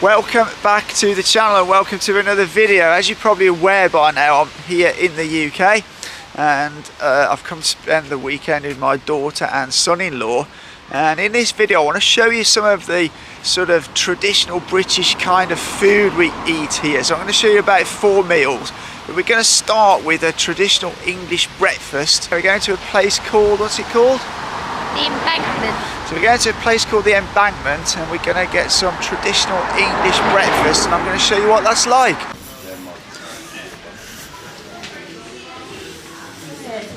Welcome back to the channel and welcome to another video. As you're probably aware by now, I'm here in the UK and I've come to spend the weekend with my daughter and son-in-law, and in this video I want to show you some of the sort of traditional British kind of food we eat here. So I'm going to show you about 4 meals, but we're going to start with a traditional English breakfast. We're going to a place called, what's it called? The Embankment. So we're going to a place called the Embankment and we're going to get some traditional English breakfast, and I'm going to show you what that's like.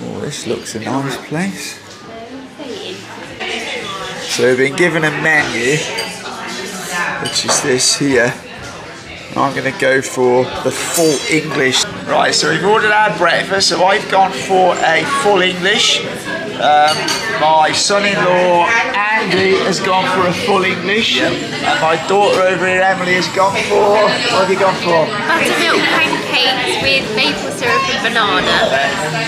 Oh, this looks a nice place. So we've been given a menu, which is this here. I'm going to go for the full English. Right, so we've ordered our breakfast, so I've gone for a full English. My son-in-law Andy has gone for a full English, and my daughter over here Emily has gone for, what have you gone for? Buttermilk pancakes with maple syrup and banana.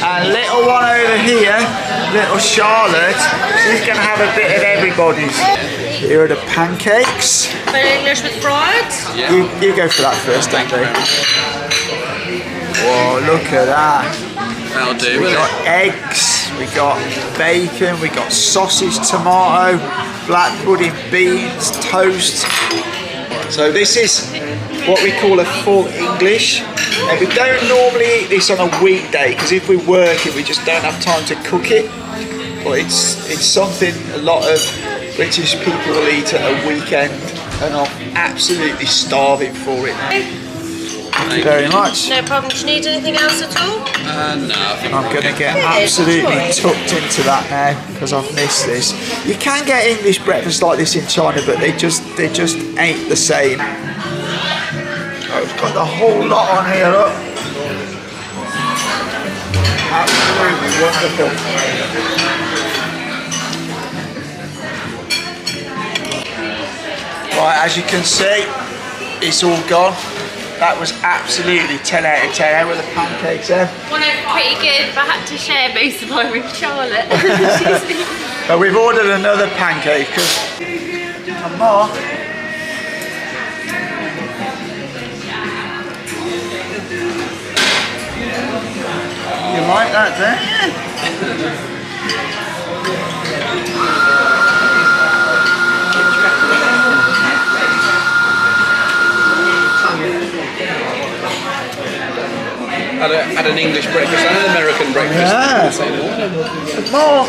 And little one over here, little Charlotte, she's going to have a bit of everybody's. Here are the pancakes. Full English with fries? Yeah. You go for that first, Andy. Whoa, look at that. That'll do. We got eggs, we got bacon, we got sausage, tomato, black pudding, beans, toast. So this is what we call a full English. And we don't normally eat this on a weekday because if we're working we just don't have time to cook it. But it's something a lot of British people will eat at a weekend, and I'm absolutely starving for it. Thank you very much. No problem. Do you need anything else at all? No, I think I'm going to get absolutely tucked into that now because I've missed this. You can get English breakfast like this in China, but they just ain't the same. Oh, it's got the whole lot on here, look. Absolutely wonderful. Right, as you can see, it's all gone. That was absolutely 10 out of 10. How were the pancakes then? Well, no, pretty good, but I had to share most of mine with Charlotte. But we've ordered another pancake because more. You like that, don't you? had an English breakfast and an American breakfast. Yeah. More.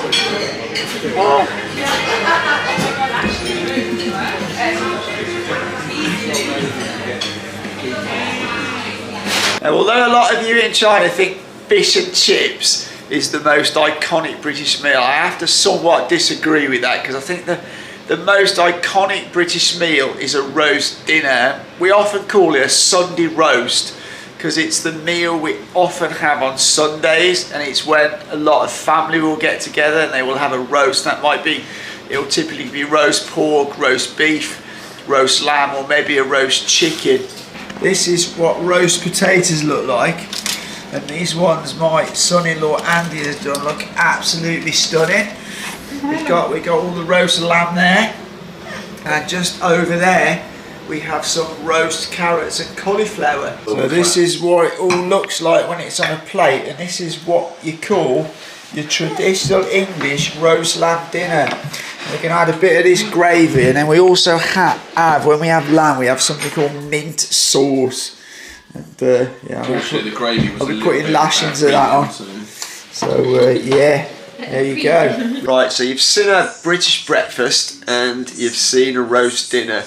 Now, although a lot of you in China think fish and chips is the most iconic British meal, I have to somewhat disagree with that, because I think the most iconic British meal is a roast dinner. We often call it a Sunday roast because it's the meal we often have on Sundays, and it's when a lot of family will get together and they will have a roast. That might be, it'll typically be roast pork, roast beef, roast lamb, or maybe a roast chicken. This is what roast potatoes look like, and these ones my son-in-law Andy has done look absolutely stunning. We got all the roast lamb there, and just over there we have some roast carrots and cauliflower. So this is what it all looks like when it's on a plate, and this is what you call your traditional English roast lamb dinner. We can add a bit of this gravy, and then we also have when we have lamb, we have something called mint sauce. And yeah, the gravy was I'll be putting lashings of that on. So yeah, there you go. Right, so you've seen a British breakfast and you've seen a roast dinner.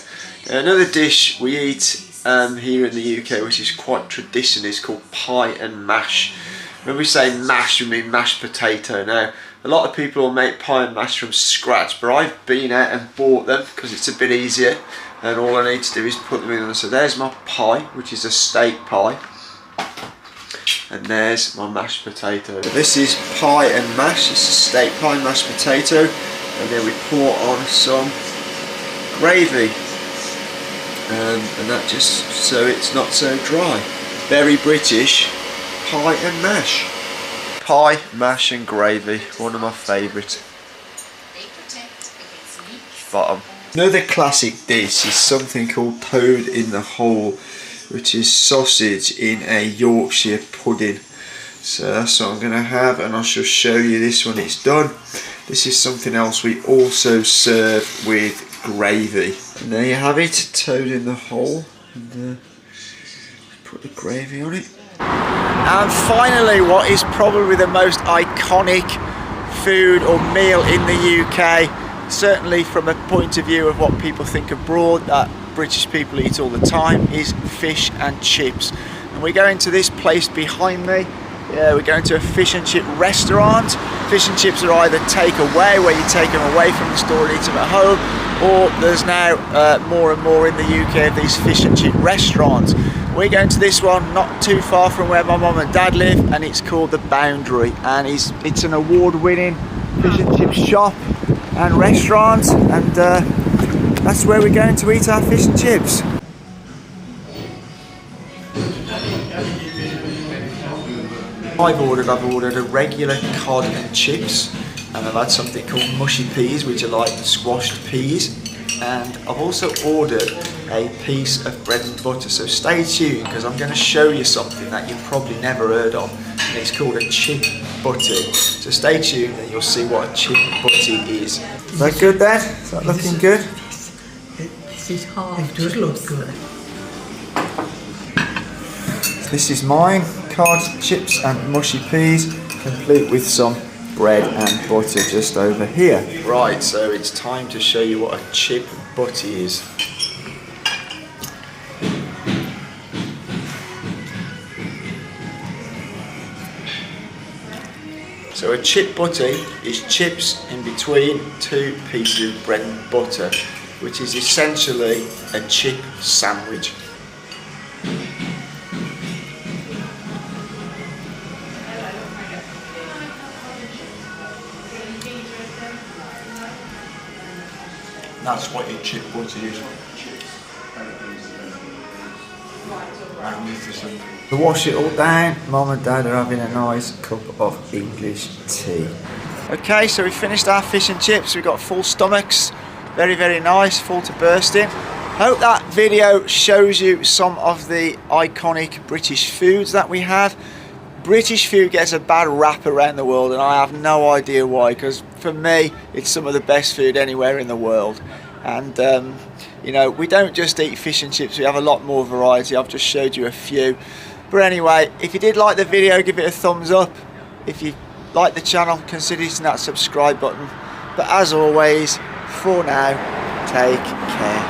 Another dish we eat here in the UK, which is quite traditional, is called pie and mash. When we say mash, we mean mashed potato. Now, a lot of people will make pie and mash from scratch, but I've been out and bought them because it's a bit easier, and all I need to do is put them in. So there's my pie, which is a steak pie, and there's my mashed potato. This is pie and mash. It's a steak pie and mashed potato, and then we pour on some gravy. And that just so it's not so dry. Very British, pie and mash. Pie, mash and gravy, one of my favourites. Bottom. Another classic dish is something called toad in the hole, which is sausage in a Yorkshire pudding. So that's what I'm going to have, and I shall show you this when it's done. This is something else we also serve with gravy. And there you have it, toad in the hole. And put the gravy on it. And finally, what is probably the most iconic food or meal in the UK, certainly from a point of view of what people think abroad that British people eat all the time, is fish and chips. And we go into this place behind me. Yeah, we're going to a fish and chip restaurant. Fish and chips are either take away, where you take them away from the store and eat them at home, or there's now more and more in the UK of these fish and chip restaurants. We're going to this one not too far from where my mum and dad live, and it's called The Boundary, and it's an award-winning fish and chip shop and restaurant, and that's where we're going to eat our fish and chips. I've ordered a regular cod and chips, and I've had something called mushy peas, which are like squashed peas, and I've also ordered a piece of bread and butter. So stay tuned, because I'm going to show you something that you've probably never heard of, and it's called a chip butty. So stay tuned and you'll see what a chip butty is. Is that good then? Is that looking good? This is hard. It does look good. This is mine, cod, chips and mushy peas, complete with some bread and butter just over here. Right, so it's time to show you what a chip butty is. So a chip butty is chips in between two pieces of bread and butter, which is essentially a chip sandwich. That's what a chip butty is. Magnificent. To wash it all down, Mum and Dad are having a nice cup of English tea. Okay, so we finished our fish and chips. We've got full stomachs. Very, very nice, full to bursting. Hope that video shows you some of the iconic British foods that we have. British food gets a bad rap around the world, and I have no idea why, because for me it's some of the best food anywhere in the world. And you know, we don't just eat fish and chips, we have a lot more variety. I've just showed you a few. But anyway, if you did like the video, give it a thumbs up. If you like the channel, consider hitting that subscribe button. But as always, for now, take care.